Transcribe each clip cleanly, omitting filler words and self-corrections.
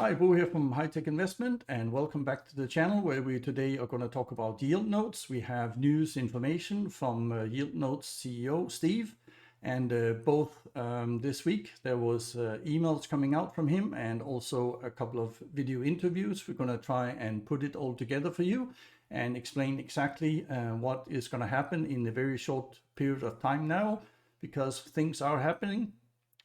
hi, Bo here from High Tech Investment, and welcome back to the channel where we today are going to talk about Yieldnodes. We have news information from Yieldnodes CEO Steve, and both this week there was emails coming out from him and also a couple of video interviews. We're going to try and put it all together for you and explain exactly what is going to happen in a very short period of time now, because things are happening.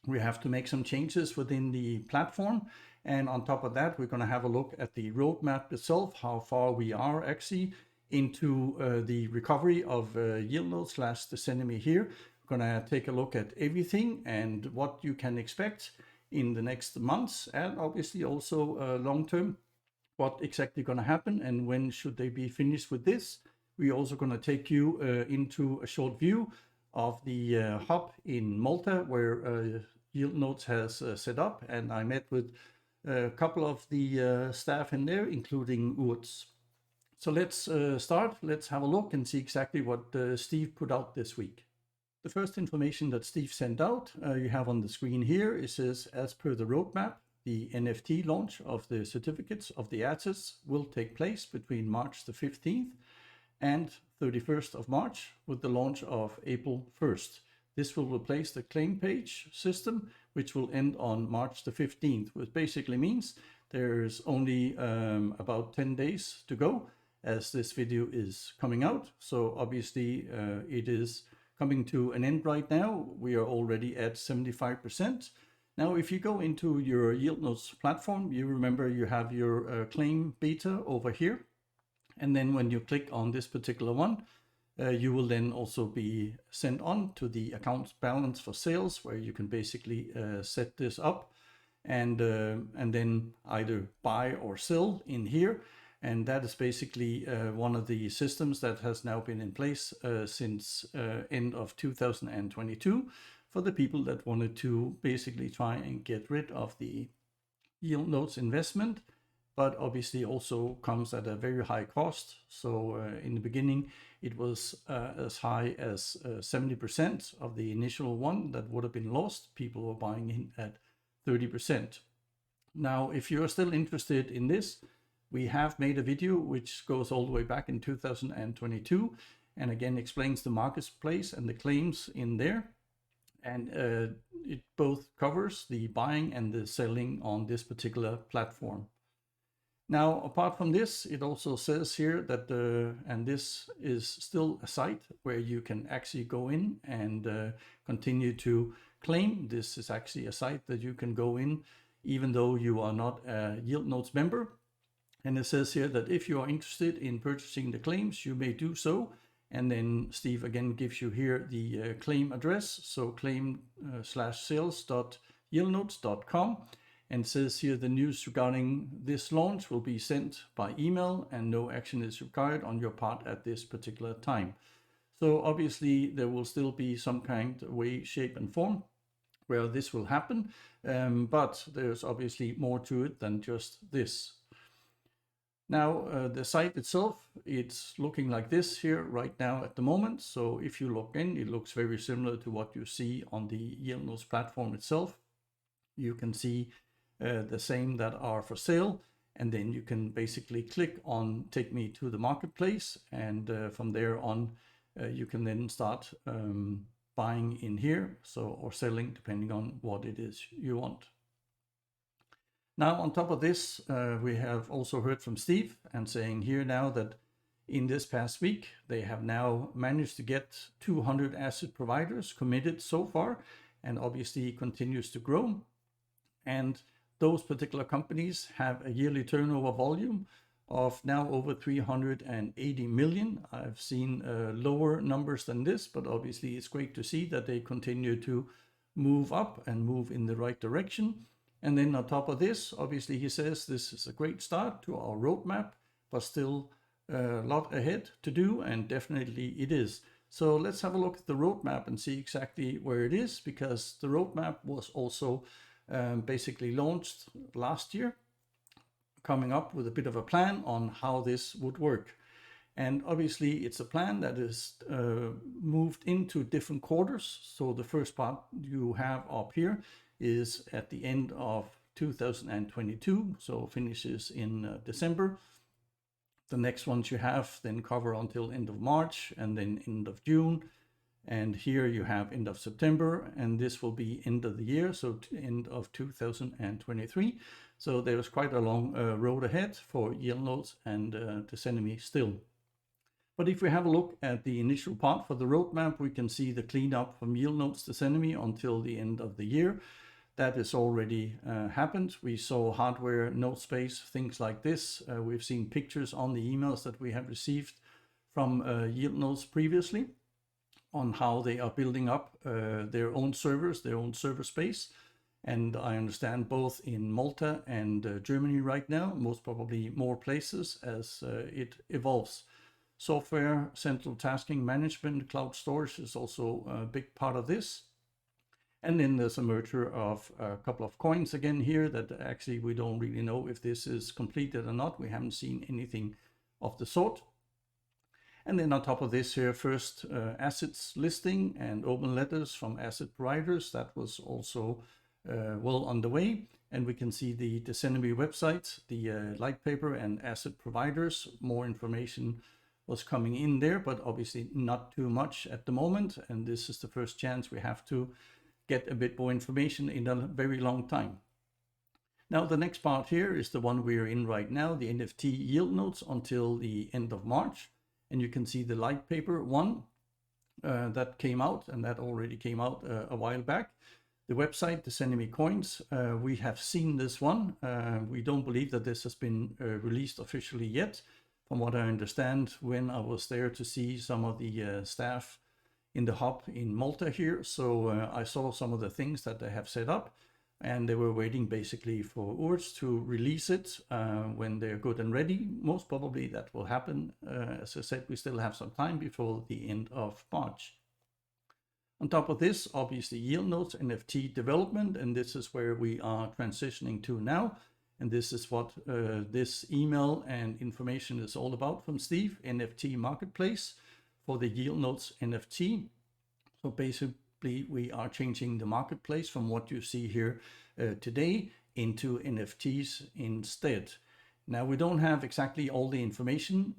We have to make some changes within the platform. And on top of that, we're going to have a look at the roadmap itself, how far we are actually into the recovery of Yieldnodes / the Decenemy here. We're going to take a look at everything and what you can expect in the next months, and obviously also long term, what exactly going to happen and when should they be finished with this. We're also going to take you into a short view of the hub in Malta where Yieldnodes has set up, and I met with a couple of the staff in there, including Urs. So let's start. Let's have a look and see exactly what Steve put out this week. The first information that Steve sent out, you have on the screen here. It says, as per the roadmap, the NFT launch of the certificates of the assets will take place between March the 15th and 31st of March, with the launch of April 1st. This will replace the claim page system, which will end on March the 15th, which basically means there's only about 10 days to go as this video is coming out. So obviously it is coming to an end right now. We are already at 75%. Now, if you go into your Yieldnodes platform, you remember you have your claim beta over here. And then when you click on this particular one, you will then also be sent on to the account balance for sales, where you can basically set this up and then either buy or sell in here. And that is basically one of the systems that has now been in place since end of 2022 for the people that wanted to basically try and get rid of the Yieldnodes investment, but obviously also comes at a very high cost. So in the beginning, it was as high as 70% of the initial one that would have been lost. People were buying in at 30%. Now, if you're still interested in this, we have made a video which goes all the way back in 2022 and again explains the marketplace and the claims in there. And it both covers the buying and the selling on this particular platform. Now, apart from this, it also says here that, and this is still a site where you can actually go in and continue to claim. This is actually a site that you can go in even though you are not a Yieldnodes member. And it says here that if you are interested in purchasing the claims, you may do so. And then Steve again gives you here the claim address. So claim/sales.yieldnodes.com. And says here the news regarding this launch will be sent by email and no action is required on your part at this particular time. So obviously there will still be some kind of way, shape and form where this will happen. But there's obviously more to it than just this. Now the site itself, it's looking like this here right now at the moment. So if you log in, it looks very similar to what you see on the Yieldnodes platform itself. You can see the same that are for sale, and then you can basically click on take me to the marketplace, and from there on you can then start buying in here, so or selling depending on what it is you want. Now on top of this, we have also heard from Steve and saying here now that in this past week they have now managed to get 200 asset providers committed so far, and obviously continues to grow. And those particular companies have a yearly turnover volume of now over 380 million. I've seen lower numbers than this, but obviously it's great to see that they continue to move up and move in the right direction. And then on top of this, obviously he says this is a great start to our roadmap, but still a lot ahead to do, and definitely it is. So let's have a look at the roadmap and see exactly where it is, because the roadmap was also basically launched last year, coming up with a bit of a plan on how this would work. And obviously it's a plan that is moved into different quarters. So the first part you have up here is at the end of 2022, so finishes in December. The next ones you have then cover until end of March and then end of June. And here you have end of September, and this will be end of the year, so end of 2023. So there's quite a long road ahead for Yieldnodes and Decenemy still. But if we have a look at the initial part for the roadmap, we can see the cleanup from Yieldnodes Decenemy until the end of the year. That has already happened. We saw hardware, node space, things like this. We've seen pictures on the emails that we have received from Yieldnodes previously on how they are building up their own servers, their own server space. And I understand both in Malta and Germany right now, most probably more places as it evolves. Software, central tasking management, cloud storage is also a big part of this. And then there's a merger of a couple of coins again here that actually we don't really know if this is completed or not. We haven't seen anything of the sort. And then on top of this here, first assets listing and open letters from asset providers. That was also well underway. And we can see the Decenemy website, the light paper and asset providers. More information was coming in there, but obviously not too much at the moment. And this is the first chance we have to get a bit more information in a very long time. Now, the next part here is the one we're in right now, the NFT Yieldnodes until the end of March. And you can see the light paper one that came out, and that already came out a while back. The website, Decenemy Coins, we have seen this one. We don't believe that this has been released officially yet. From what I understand, when I was there to see some of the staff in the hub in Malta here, so I saw some of the things that they have set up, and they were waiting basically for Urs to release it when they're good and ready. Most probably that will happen. As I said, we still have some time before the end of March. On top of this, obviously Yieldnodes NFT development, and this is where we are transitioning to now. And this is what this email and information is all about from Steve, NFT Marketplace for the Yieldnodes NFT. So basically we are changing the marketplace from what you see here today into NFTs instead. Now, we don't have exactly all the information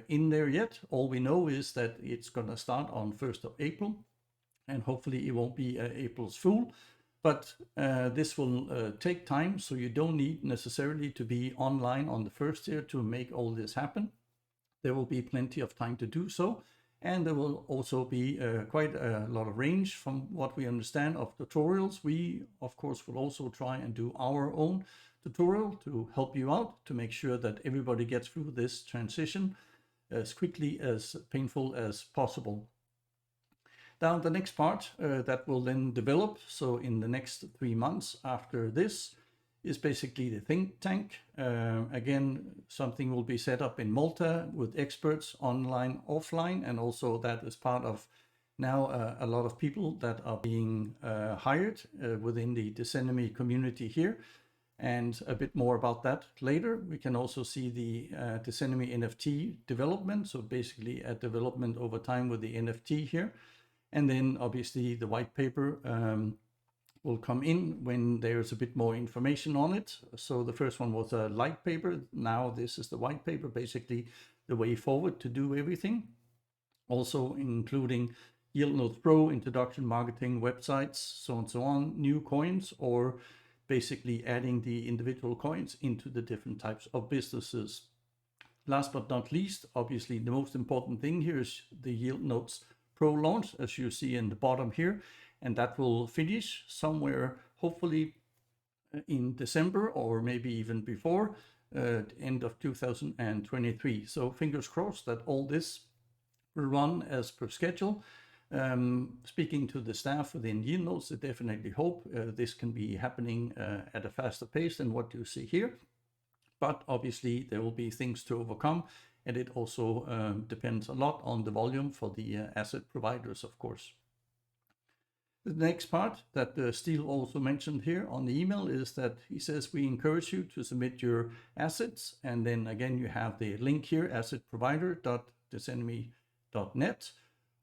in there yet. All we know is that it's going to start on 1st of April, and hopefully it won't be April's Fool. But this will take time, so you don't need necessarily to be online on the first year to make all this happen. There will be plenty of time to do so, and there will also be quite a lot of range from what we understand of tutorials. We, of course, will also try and do our own tutorial to help you out, to make sure that everybody gets through this transition as quickly as painful as possible. Now, the next part that will then develop, so in the next 3 months after this, is basically the think tank. Again, something will be set up in Malta with experts online, offline, and also that is part of now a lot of people that are being hired within the Decenemy community here. And a bit more about that later. We can also see the Decenemy NFT development, so basically a development over time with the NFT here. And then obviously the white paper will come in when there's a bit more information on it. So the first one was a light paper. Now this is the white paper, basically the way forward to do everything. Also including Yieldnodes Pro, introduction, marketing, websites, so on and so on, new coins, or basically adding the individual coins into the different types of businesses. Last but not least, obviously the most important thing here is the Yieldnodes Pro launch, as you see in the bottom here, and that will finish somewhere hopefully in December or maybe even before end of 2023. So fingers crossed that all this will run as per schedule. Speaking to the staff within Yieldnodes, I definitely hope this can be happening at a faster pace than what you see here. But obviously there will be things to overcome, and it also depends a lot on the volume for the asset providers, of course. The next part that Steve also mentioned here on the email is that he says we encourage you to submit your assets, and then again you have the link here, assetprovider.decenemy.net,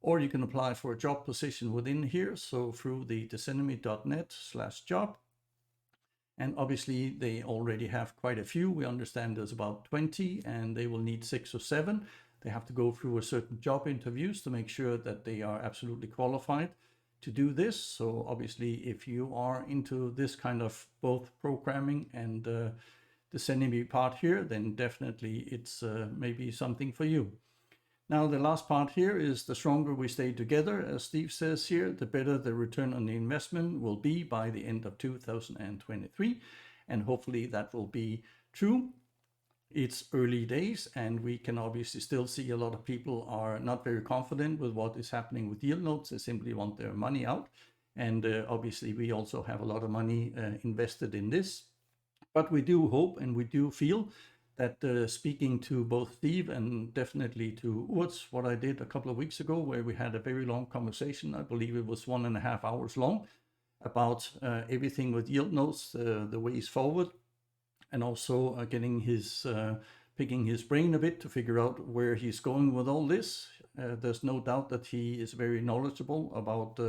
or you can apply for a job position within here, so through the decenemy.net/job. And obviously, they already have quite a few. We understand there's about 20, and they will need 6 or 7. They have to go through a certain job interviews to make sure that they are absolutely qualified to do this. So obviously, if you are into this kind of both programming and the sending part here, then definitely it's maybe something for you. Now, the last part here is the stronger we stay together, as Steve says here, the better the return on the investment will be by the end of 2023. And hopefully that will be true. It's early days, and we can obviously still see a lot of people are not very confident with what is happening with Yieldnodes. They simply want their money out. And obviously, we also have a lot of money invested in this. But we do hope and we do feel that speaking to both Steve and definitely to Urs, what I did a couple of weeks ago, where we had a very long conversation, I believe it was 1.5 hours long, about everything with Yieldnodes, the ways forward, and also getting his, picking his brain a bit to figure out where he's going with all this. There's no doubt that he is very knowledgeable about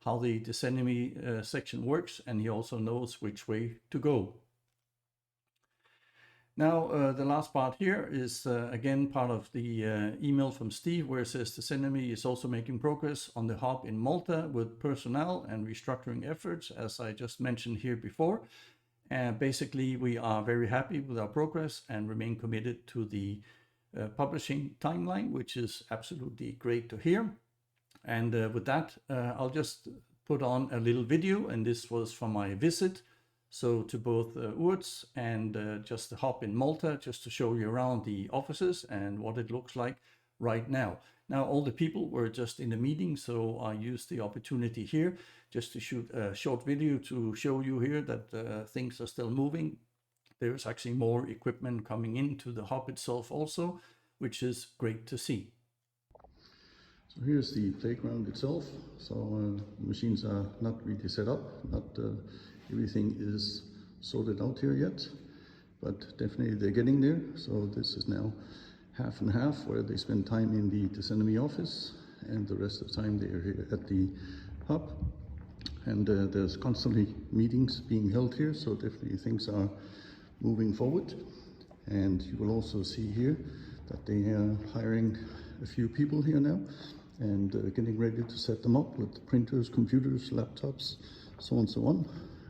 how the Decenemy section works, and he also knows which way to go. Now, the last part here is, again, part of the email from Steve, where it says the Decenemy is also making progress on the hub in Malta with personnel and restructuring efforts, as I just mentioned here before. Basically, we are very happy with our progress and remain committed to the publishing timeline, which is absolutely great to hear. And with that, I'll just put on a little video, and this was from my visit. So to both Urs and just the hub in Malta, just to show you around the offices and what it looks like right now. Now, all the people were just in the meeting, so I used the opportunity here just to shoot a short video to show you here that things are still moving. There's actually more equipment coming into the hub itself also, which is great to see. So here's the playground itself. So machines are not really set up, not everything is sorted out here yet, but definitely they're getting there. So this is now half and half, where they spend time in the Decenemy office and the rest of the time they are here at the hub. And there's constantly meetings being held here, so definitely things are moving forward. And you will also see here that they are hiring a few people here now and getting ready to set them up with printers, computers, laptops, so on and so on.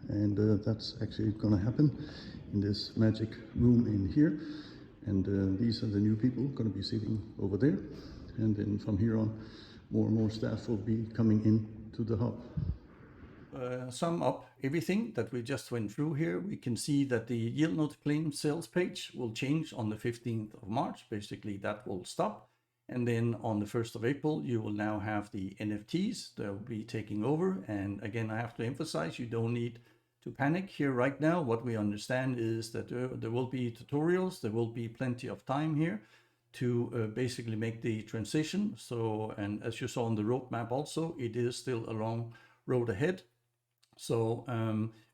And that's actually going to happen in this magic room in here. And these are the new people going to be sitting over there. And then from here on, more and more staff will be coming in to the hub. Sum up everything that we just went through here, we can see that the Yieldnodes claim sales page will change on the 15th of March. Basically, that will stop. And then on the 1st of April, you will now have the NFTs that will be taking over. And again, I have to emphasize, you don't need to panic here right now. What we understand is that there will be tutorials, there will be plenty of time here to basically make the transition. So, and as you saw on the roadmap also, it is still a long road ahead. So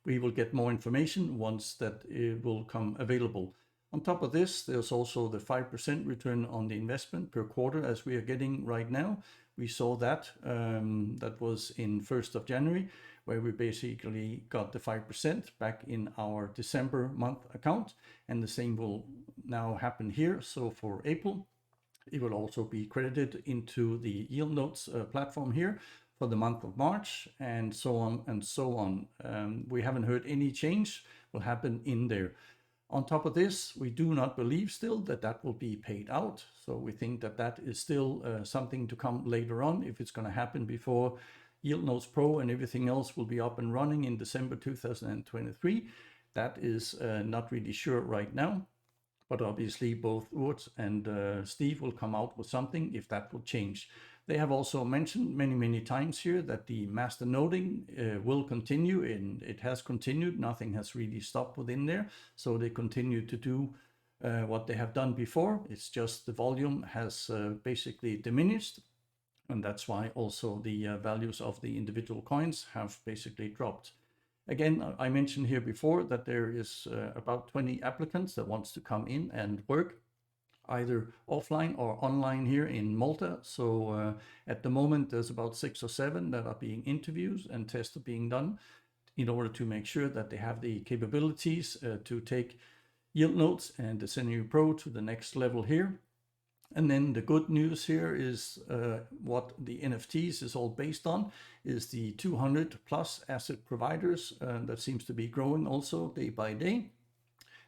we will get more information once that it will come available. On top of this, there's also the 5% return on the investment per quarter, as we are getting right now. We saw that, that was in 1st of January, where we basically got the 5% back in our December month account. And the same will now happen here. So for April, it will also be credited into the Yieldnodes platform here for the month of March, and so on and so on. We haven't heard any change will happen in there. On top of this, we do not believe still that that will be paid out. So we think that that is still something to come later on. If it's going to happen before Yieldnodes Pro and everything else will be up and running in December 2023, that is not really sure right now. But obviously both Urs and Steve will come out with something if that will change. They have also mentioned many times here that the Masternoding will continue, and it has continued. Nothing has really stopped within there. So they continue to do what they have done before. It's just the volume has basically diminished. And that's why also the values of the individual coins have basically dropped. Again, I mentioned here before that there is about 20 applicants that wants to come in and work either offline or online here in Malta. So at the moment, there's about 6 or 7 that are being interviewed and tests are being done. in order to make sure that they have the capabilities to take Yieldnodes and the Scenario Pro to the next level here. And then the good news here is what the NFTs is all based on is the 200 plus asset providers that seems to be growing also day by day.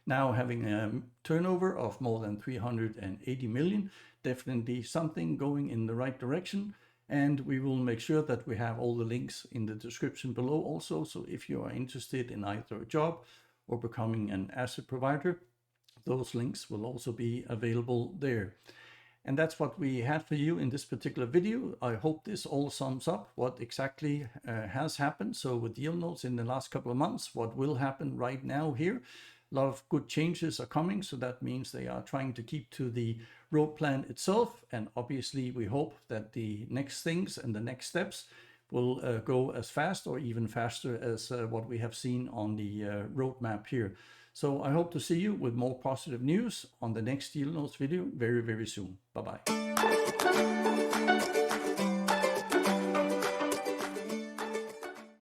Now having a turnover of more than 380 million, definitely something going in the right direction. And we will make sure that we have all the links in the description below also. So if you are interested in either a job or becoming an asset provider, those links will also be available there. And that's what we had for you in this particular video. I hope this all sums up what exactly has happened. So with Yieldnodes in the last couple of months, what will happen right now here. A lot of good changes are coming. So that means they are trying to keep to the road plan itself. And obviously we hope that the next things and the next steps will go as fast or even faster as what we have seen on the roadmap here. So I hope to see you with more positive news on the next Yieldnodes video very, very soon. Bye-bye.